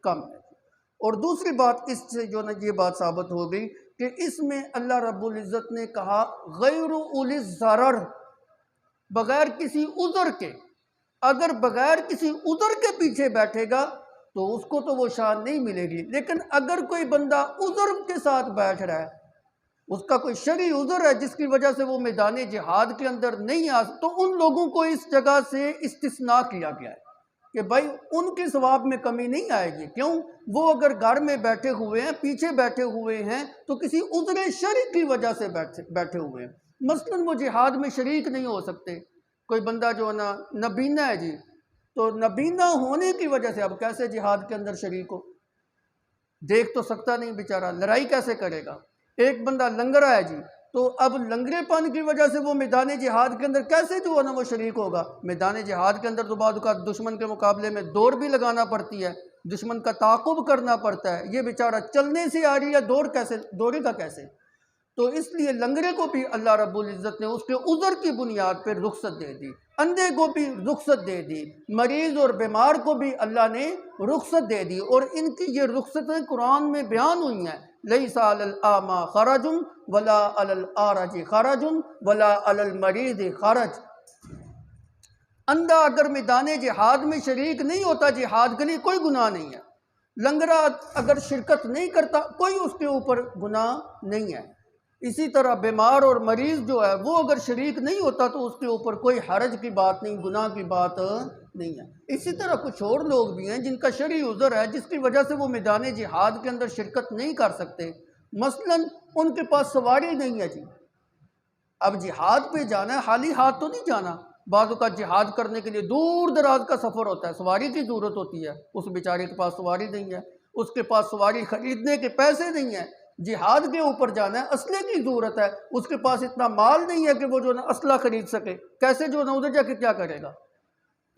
کم ہے۔ اور دوسری بات اس سے جو نا یہ بات ثابت ہو گئی کہ اس میں اللہ رب العزت نے کہا غیر اولی الضرر، بغیر کسی عذر کے۔ اگر بغیر کسی عذر کے پیچھے بیٹھے گا تو اس کو تو وہ شان نہیں ملے گی، لیکن اگر کوئی بندہ عذر کے ساتھ بیٹھ رہا ہے، اس کا کوئی شرعی عذر ہے جس کی وجہ سے وہ میدان جہاد کے اندر نہیں آ سکتا، تو ان لوگوں کو اس جگہ سے استثناء کیا گیا ہے کہ بھائی ان کے ثواب میں کمی نہیں آئے گی۔ کیوں؟ وہ اگر گھر میں بیٹھے ہوئے ہیں، پیچھے بیٹھے ہوئے ہیں، تو کسی عذر شرعی کی وجہ سے بیٹھے ہوئے ہیں۔ مثلا وہ جہاد میں شریک نہیں ہو سکتے، کوئی بندہ جو ہے نا نابینا ہے جی، تو نابینا ہونے کی وجہ سے اب کیسے جہاد کے اندر شریک ہو؟ دیکھ تو سکتا نہیں بیچارہ، لڑائی کیسے کرے گا؟ ایک بندہ لنگڑا ہے جی، تو اب لنگڑے پن کی وجہ سے وہ میدان جہاد کے اندر کیسے جو ہے نا وہ شریک ہوگا؟ میدان جہاد کے اندر تو بعض اوقات دشمن کے مقابلے میں دوڑ بھی لگانا پڑتی ہے، دشمن کا تعاقب کرنا پڑتا ہے، یہ بیچارہ چلنے سے آ رہی ہے، دوڑے گا کیسے؟ تو اس لیے لنگڑے کو بھی اللہ رب العزت نے اس کے عذر کی بنیاد پر رخصت دے دی، اندھے کو بھی رخصت دے دی، مریض اور بیمار کو بھی اللہ نے رخصت دے دی، اور ان کی یہ رخصتیں قرآن میں بیان ہوئی ہیں۔ لیس علی الاعمی خرج ولا علی الاعرج خرج ولا علی المریض خرج۔ اندھا اگر میدان جہاد میں شریک نہیں ہوتا، جہاد کے لیے کوئی گناہ نہیں ہے۔ لنگڑا اگر شرکت نہیں کرتا، کوئی اس کے اوپر گناہ نہیں ہے۔ اسی طرح بیمار اور مریض جو ہے وہ اگر شریک نہیں ہوتا تو اس کے اوپر کوئی حرج کی بات نہیں، گناہ کی بات نہیں ہے۔ اسی طرح کچھ اور لوگ بھی ہیں جن کا شرعی عذر ہے جس کی وجہ سے وہ میدان جہاد کے اندر شرکت نہیں کر سکتے۔ مثلا ان کے پاس سواری نہیں ہے جی، اب جہاد پہ جانا ہے، خالی ہاتھ تو نہیں جانا، بعض اوقات جہاد کرنے کے لیے دور دراز کا سفر ہوتا ہے، سواری کی ضرورت ہوتی ہے، اس بیچارے کے پاس سواری نہیں ہے، اس کے پاس سواری خریدنے کے پیسے نہیں ہیں، جہاد کے اوپر جانا ہے، اسلحے کی ضرورت ہے، اس کے پاس اتنا مال نہیں ہے کہ وہ جو ہے نا اسلحہ خرید سکے، کیسے جو ہے نا ادھر جا کے کیا کرے گا؟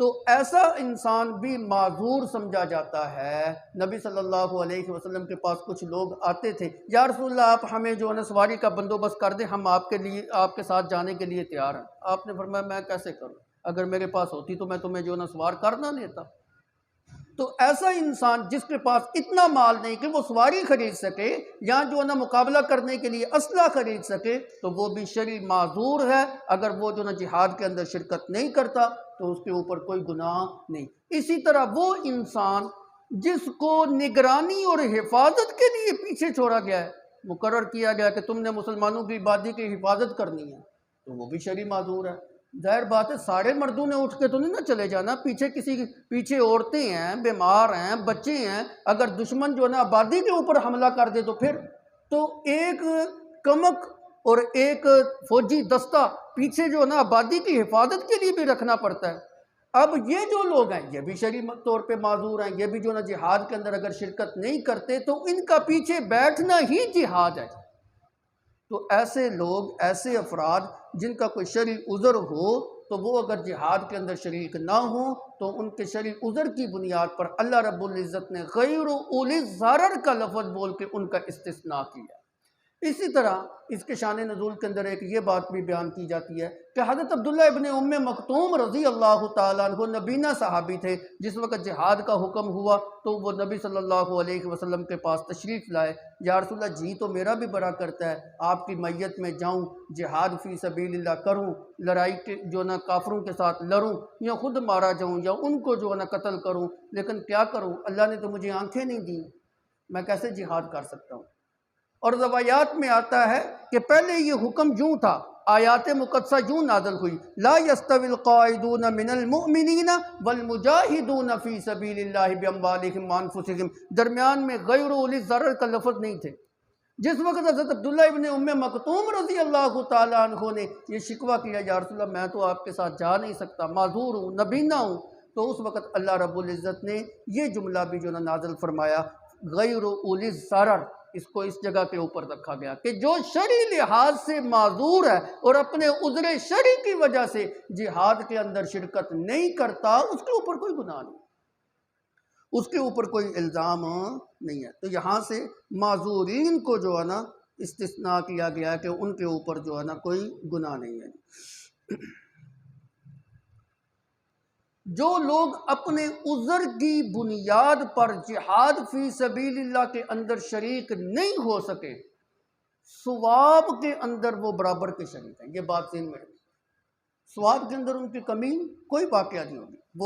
تو ایسا انسان بھی معذور سمجھا جاتا ہے۔ نبی صلی اللہ علیہ وسلم کے پاس کچھ لوگ آتے تھے، یا رسول اللہ آپ ہمیں جو ہے نا سواری کا بندوبست کر دیں، ہم آپ کے ساتھ جانے کے لیے تیار ہیں۔ آپ نے فرمایا میں کیسے کروں؟ اگر میرے پاس ہوتی تو میں تمہیں جو ہے نا سوار کر نہ لیتا۔ تو ایسا انسان جس کے پاس اتنا مال نہیں کہ وہ سواری خرید سکے یا جو ہے نا مقابلہ کرنے کے لیے اسلحہ خرید سکے، تو وہ بھی شرعی معذور ہے۔ اگر وہ جو ہے نا جہاد کے اندر شرکت نہیں کرتا تو اس کے اوپر کوئی گناہ نہیں۔ اسی طرح وہ انسان جس کو نگرانی اور حفاظت کے لیے پیچھے چھوڑا گیا ہے، مقرر کیا گیا کہ تم نے مسلمانوں کی آبادی کی حفاظت کرنی ہے، تو وہ بھی شرعی معذور ہے۔ ظاہر بات ہے سارے مردوں نے اٹھ کے تو نہیں نہ چلے جانا، پیچھے عورتیں ہیں، بیمار ہیں، بچے ہیں، اگر دشمن جو ہے نا آبادی کے اوپر حملہ کر دے تو ایک کمک اور ایک فوجی دستہ پیچھے جو ہے نا آبادی کی حفاظت کے لیے بھی رکھنا پڑتا ہے۔ اب یہ جو لوگ ہیں یہ بھی شرعی طور پہ معذور ہیں، یہ بھی جو ہے نا جہاد کے اندر اگر شرکت نہیں کرتے تو ان کا پیچھے بیٹھنا ہی جہاد ہے۔ تو ایسے لوگ، ایسے افراد جن کا کوئی شرعی عذر ہو تو وہ اگر جہاد کے اندر شریک نہ ہوں تو ان کے شرعی عذر کی بنیاد پر اللہ رب العزت نے غیر اولی الضرر کا لفظ بول کے ان کا استثناء کیا۔ اسی طرح اس کے شان نزول کے اندر ایک یہ بات بھی بیان کی جاتی ہے کہ حضرت عبداللہ ابن ام مکتوم رضی اللہ تعالیٰ عنہ نبینا صحابی تھے۔ جس وقت جہاد کا حکم ہوا تو وہ نبی صلی اللہ علیہ وسلم کے پاس تشریف لائے۔ یا رسول اللہ جی تو میرا بھی بڑا کرتا ہے آپ کی میت میں جاؤں، جہاد فی سبیل اللہ کروں، لڑائی کے جو نا کافروں کے ساتھ لڑوں، یا خود مارا جاؤں یا ان کو جو نا قتل کروں، لیکن کیا کروں، اللہ نے تو مجھے آنکھیں نہیں دی، میں کیسے جہاد کر سکتا ہوں؟ اور روایات میں آتا ہے کہ پہلے یہ حکم یوں تھا، آیات مقدسہ یوں نازل ہوئی، لا یستوی القاعدون من المؤمنین والمجاہدون فی سبیل اللہ باموالہم وانفسہم، درمیان میں غیر اولی الضرر کا لفظ نہیں تھے۔ جس وقت حضرت عبداللہ ابن ام مکتوم رضی اللہ تعالیٰ عنہ نے یہ شکوہ کیا یا رسول اللہ میں تو آپ کے ساتھ جا نہیں سکتا، معذور ہوں، نبینا ہوں، تو اس وقت اللہ رب العزت نے یہ جملہ بھی جو نازل فرمایا غیر اولی الضرر، اس کو اس جگہ کے اوپر رکھا گیا کہ جو شرعی لحاظ سے معذور ہے اور اپنے عذر شرعی کی وجہ سے جہاد کے اندر شرکت نہیں کرتا، اس کے اوپر کوئی گناہ نہیں، اس کے اوپر کوئی الزام نہیں ہے۔ تو یہاں سے معذورین کو جو ہے نا استثناء کیا گیا ہے کہ ان کے اوپر جو ہے نا کوئی گناہ نہیں ہے۔ جو لوگ اپنے عذر کی بنیاد پر جہاد فی سبیل اللہ کے اندر شریک نہیں ہو سکے، ثواب کے اندر وہ برابر کے شریک ہیں۔ یہ بات ذہن میں رکھیں، ثواب کے اندر ان کی کمی کوئی واقعہ نہیں ہوگی۔ وہ